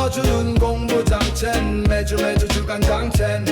풀어주는 공부장첸 매주 주간장첸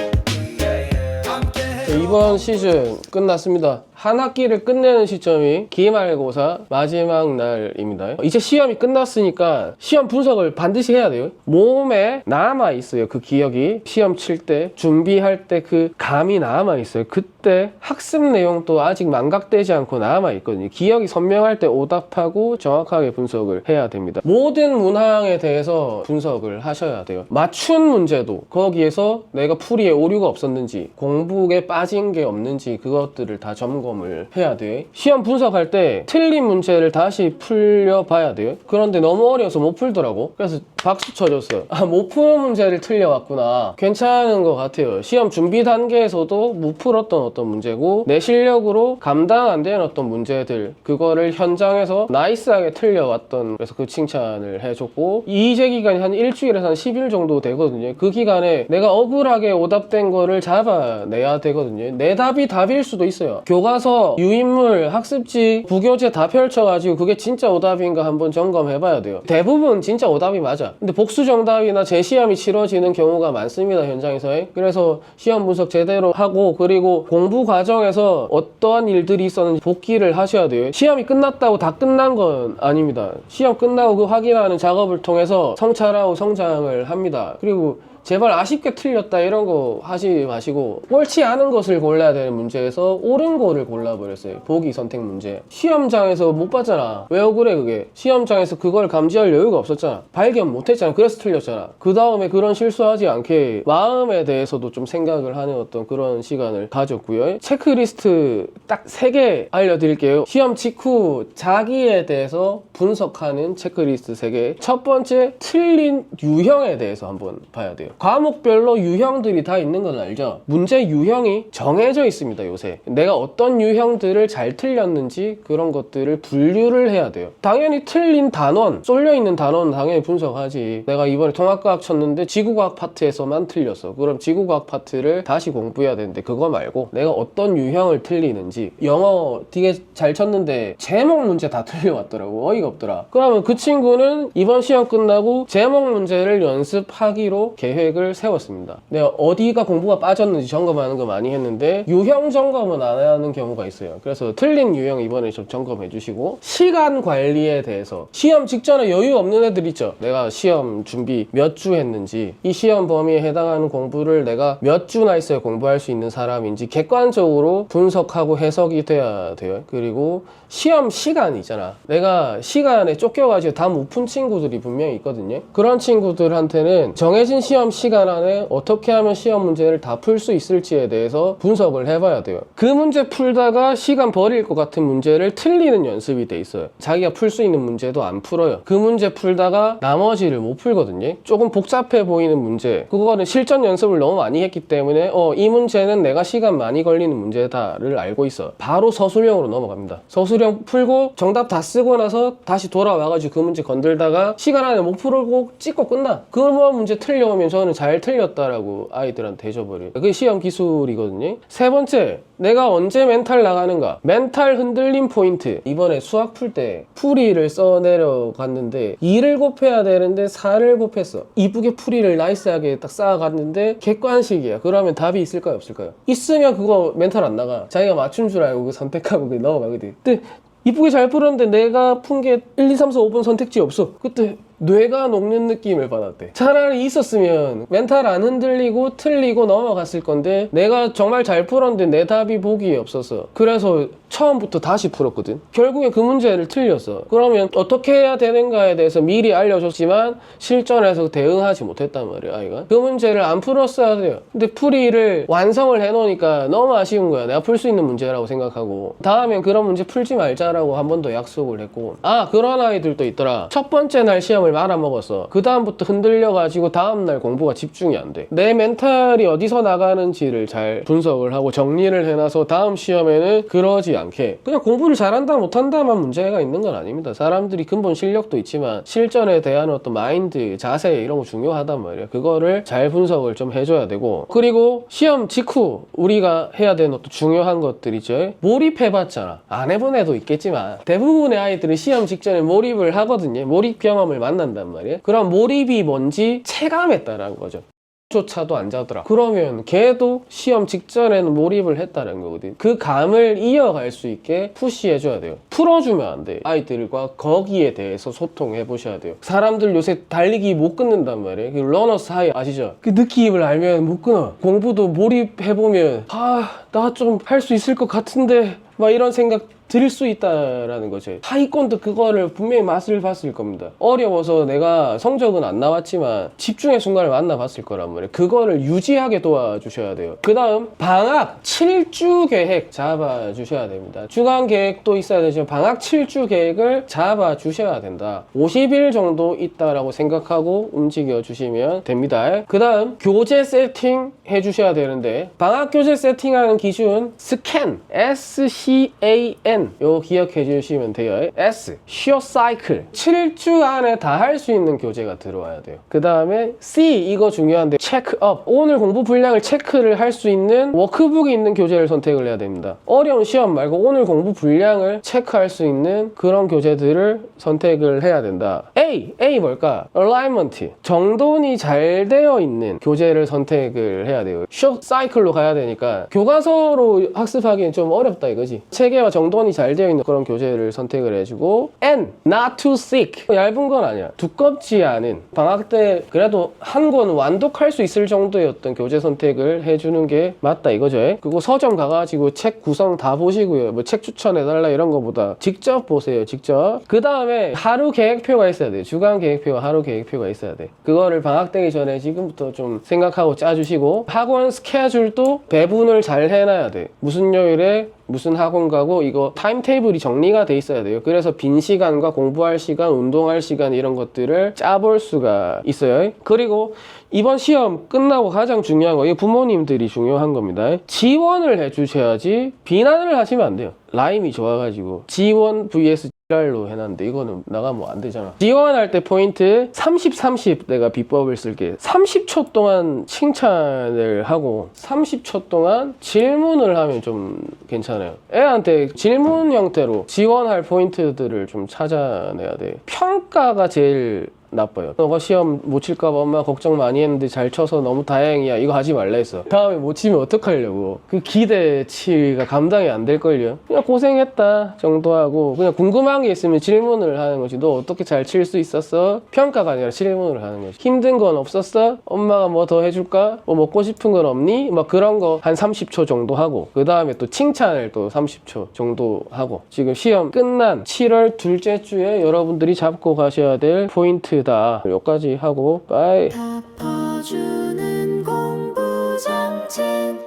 이번 시즌 끝났습니다. 한 학기를 끝내는 시점이 기말고사 마지막 날입니다. 이제 시험이 끝났으니까 시험 분석을 반드시 해야 돼요. 몸에 남아있어요. 그 기억이 시험 칠 때 준비할 때 그 감이 남아있어요. 그때 학습 내용도 아직 망각되지 않고 남아있거든요. 기억이 선명할 때 오답하고 정확하게 분석을 해야 됩니다. 모든 문항에 대해서 분석을 하셔야 돼요. 맞춘 문제도 거기에서 내가 풀이에 오류가 없었는지 공부에 빠진 게 없는지 그것들을 다 점검을 해야 돼요. 시험 분석할 때 틀린 문제를 다시 풀려봐야 돼요. 그런데 너무 어려워서 못 풀더라고. 그래서 박수 쳐줬어요. 못 푸는 문제를 틀려왔구나. 괜찮은 것 같아요. 시험 준비 단계에서도 못 풀었던 어떤 문제고 내 실력으로 감당 안 되는 어떤 문제들 그거를 현장에서 나이스하게 틀려왔던, 그래서 그 칭찬을 해줬고, 이제 기간이 한 일주일에서 한 10일 정도 되거든요. 그 기간에 내가 억울하게 오답된 거를 잡아내야 되거든요. 내 답이 답일 수도 있어요. 교과서, 유인물, 학습지, 부교재 다 펼쳐가지고 그게 진짜 오답인가 한번 점검해봐야 돼요. 대부분 진짜 오답이 맞아. 근데 복수 정답이나 재시험이 치러지는 경우가 많습니다, 현장에서. 그래서 시험 분석 제대로 하고, 그리고 공부 과정에서 어떠한 일들이 있었는지 복기를 하셔야 돼요. 시험이 끝났다고 다 끝난 건 아닙니다. 시험 끝나고 그 확인하는 작업을 통해서 성찰하고 성장을 합니다. 그리고 제발 아쉽게 틀렸다 이런 거 하지 마시고 옳지 않은 것을 골라야 되는 문제에서 옳은 거를 골라버렸어요. 보기 선택 문제. 시험장에서 못 봤잖아. 왜 억울해 그게? 시험장에서 그걸 감지할 여유가 없었잖아. 발견 못했잖아. 그래서 틀렸잖아. 그 다음에 그런 실수하지 않게 마음에 대해서도 좀 생각을 하는 어떤 그런 시간을 가졌고요. 체크리스트 딱 3개 알려드릴게요. 시험 직후 자기에 대해서 분석하는 체크리스트 3개. 첫 번째, 틀린 유형에 대해서 한번 봐야 돼요. 과목별로 유형들이 다 있는 건 알죠? 문제 유형이 정해져 있습니다, 요새. 내가 어떤 유형들을 잘 틀렸는지 그런 것들을 분류를 해야 돼요. 당연히 틀린 단원, 쏠려있는 단원은 당연히 분석하지. 내가 이번에 통합과학 쳤는데 지구과학 파트에서만 틀렸어. 그럼 지구과학 파트를 다시 공부해야 되는데 그거 말고 내가 어떤 유형을 틀리는지. 영어 되게 잘 쳤는데 제목 문제 다 틀려왔더라고. 어이가 없더라. 그러면 그 친구는 이번 시험 끝나고 제목 문제를 연습하기로 계획을 세웠습니다. 내가 어디가 공부가 빠졌는지 점검하는 거 많이 했는데 유형 점검은 안 하는 경우가 있어요. 그래서 틀린 유형 이번에 좀 점검해 주시고, 시간 관리에 대해서 시험 직전에 여유 없는 애들 있죠. 내가 시험 준비 몇 주 했는지, 이 시험 범위에 해당하는 공부를 내가 몇 주나 했어야 공부할 수 있는 사람인지 객관적으로 분석하고 해석이 돼야 돼요. 그리고 시험 시간 있잖아. 내가 시간에 쫓겨가지고 다 못 푼 친구들이 분명히 있거든요. 그런 친구들한테는 정해진 시험 시간 안에 어떻게 하면 시험 문제를 다 풀 수 있을지에 대해서 분석을 해봐야 돼요. 그 문제 풀다가 시간 버릴 것 같은 문제를 틀리는 연습이 돼 있어요. 자기가 풀 수 있는 문제도 안 풀어요. 그 문제 풀다가 나머지를 못 풀거든요. 조금 복잡해 보이는 문제, 그거는 실전 연습을 너무 많이 했기 때문에 이 문제는 내가 시간 많이 걸리는 문제다를 알고 있어. 바로 서술형으로 넘어갑니다. 서술형 풀고 정답 다 쓰고 나서 다시 돌아와가지고 그 문제 건들다가 시간 안에 못 풀고 찍고 끝나. 그 문제 틀려오면 저는 잘 틀렸다라고 아이들한테 해줘버려요. 그게 시험 기술이거든요. 세 번째, 내가 언제 멘탈 나가는가. 멘탈 흔들림 포인트. 이번에 수학 풀 때 풀이를 써내려갔는데 2를 곱해야 되는데 4를 곱했어. 이쁘게 풀이를 나이스하게 딱 쌓아갔는데 객관식이야. 그러면 답이 있을까요 없을까요? 있으면 그거 멘탈 안 나가. 자기가 맞춘 줄 알고 선택하고 넘어가거든. 근데 이쁘게 잘 풀었는데 내가 푼 게 1, 2, 3, 4, 5번 선택지 없어. 그때 뇌가 녹는 느낌을 받았대. 차라리 있었으면 멘탈 안 흔들리고 틀리고 넘어갔을 건데 내가 정말 잘 풀었는데 내 답이 보기에 없어서 그래서 처음부터 다시 풀었거든. 결국에 그 문제를 틀렸어. 그러면 어떻게 해야 되는가에 대해서 미리 알려줬지만 실전에서 대응하지 못했단 말이야, 아이가. 그 문제를 안 풀었어야 돼요. 근데 풀이를 완성을 해놓으니까 너무 아쉬운 거야. 내가 풀 수 있는 문제라고 생각하고 다음엔 그런 문제 풀지 말자라고 한 번 더 약속을 했고. 그런 아이들도 있더라. 첫 번째 날 시험을 말아먹었어. 그 다음부터 흔들려가지고 다음날 공부가 집중이 안 돼. 내 멘탈이 어디서 나가는지를 잘 분석을 하고 정리를 해놔서 다음 시험에는 그러지 않게 않게 그냥 공부를 잘한다 못한다만 문제가 있는 건 아닙니다. 사람들이 근본 실력도 있지만 실전에 대한 어떤 마인드, 자세 이런 거 중요하단 말이에요. 그거를 잘 분석을 좀 해줘야 되고, 그리고 시험 직후 우리가 해야 되는 어떤 중요한 것들이죠. 몰입해봤잖아. 안 해본 애도 있겠지만 대부분의 아이들은 시험 직전에 몰입을 하거든요. 몰입 경험을 만난단 말이에요. 그럼 몰입이 뭔지 체감했다라는 거죠. 조차도 안 자더라. 그러면 걔도 시험 직전에는 몰입을 했다는 거거든. 그 감을 이어갈 수 있게 푸시해줘야 돼요. 풀어주면 안 돼. 아이들과 거기에 대해서 소통해 보셔야 돼요. 사람들 요새 달리기 못 끊는단 말이에요. 그 러너스 하이 아시죠? 그 느낌을 알면 못 끊어. 공부도 몰입해보면 나 좀 할 수 있을 것 같은데 막 이런 생각 들 수 있다라는 거죠. 하위권도 그거를 분명히 맛을 봤을 겁니다. 어려워서 내가 성적은 안 나왔지만 집중의 순간을 만나봤을 거란 말이에요. 그거를 유지하게 도와주셔야 돼요. 그 다음 방학 7주 계획 잡아주셔야 됩니다. 주간 계획도 있어야 되지만 방학 7주 계획을 잡아주셔야 된다. 50일 정도 있다라고 생각하고 움직여 주시면 됩니다. 그 다음 교재 세팅 해주셔야 되는데, 방학 교재 세팅하는 기준 SCAN, SCAN 요 기억해 주시면 돼요. S, Sure Cycle. 7주 안에 다 할 수 있는 교재가 들어와야 돼요. 그 다음에 C, 이거 중요한데 Check Up. 오늘 공부 분량을 체크를 할 수 있는 워크북이 있는 교재를 선택을 해야 됩니다. 어려운 시험 말고 오늘 공부 분량을 체크할 수 있는 그런 교재들을 선택을 해야 된다. A 뭘까? Alignment. 정돈이 잘 되어 있는 교재를 선택을 해야 돼요. Sure Cycle로 가야 되니까 교과서로 학습하기엔 좀 어렵다 이거지. 체계와 정돈이 잘 되어 있는 그런 교재를 선택을 해주고, N, not too thick. 얇은 건 아니야. 두껍지 않은, 방학 때 그래도 한 권 완독할 수 있을 정도의 어떤 교재 선택을 해주는 게 맞다 이거죠. 그리고 서점 가가지고 책 구성 다 보시고요. 뭐 책 추천해달라 이런 거보다 직접 보세요. 직접. 그 다음에 하루 계획표가 있어야 돼요. 주간 계획표와 하루 계획표가 있어야 돼. 그거를 방학 되기 전에 지금부터 좀 생각하고 짜주시고, 학원 스케줄도 배분을 잘 해놔야 돼. 무슨 요일에 무슨 학원 가고 이거 타임테이블이 정리가 돼 있어야 돼요. 그래서 빈 시간과 공부할 시간, 운동할 시간 이런 것들을 짜볼 수가 있어요. 그리고 이번 시험 끝나고 가장 중요한 거, 이게 부모님들이 중요한 겁니다. 지원을 해주셔야지 비난을 하시면 안 돼요. 라임이 좋아가지고 지원 vs 로 해놨는데 이거는 나가면 안 되잖아. 지원할 때 포인트 30-30 내가 비법을 쓸게. 30초 동안 칭찬을 하고 30초 동안 질문을 하면 좀 괜찮아요. 애한테 질문 형태로 지원할 포인트들을 좀 찾아내야 돼. 평가가 제일 나빠요. 너가 시험 못 칠까봐 엄마 걱정 많이 했는데 잘 쳐서 너무 다행이야. 이거 하지 말라 했어. 다음에 못 치면 어떡하려고. 그 기대치가 감당이 안 될걸요. 그냥 고생했다 정도 하고, 그냥 궁금한 게 있으면 질문을 하는 거지. 너 어떻게 잘 칠 수 있었어? 평가가 아니라 질문을 하는 거지. 힘든 건 없었어? 엄마가 뭐 더 해줄까? 뭐 먹고 싶은 건 없니? 막 그런 거 한 30초 정도 하고, 그 다음에 또 칭찬을 또 30초 정도 하고. 지금 시험 끝난 7월 둘째 주에 여러분들이 잡고 가셔야 될 포인트 여기까지 하고 빠이. 다 퍼주는 공부정진,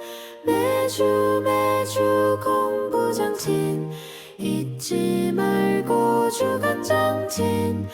매주 공부정진, 잊지 말고 주간정진.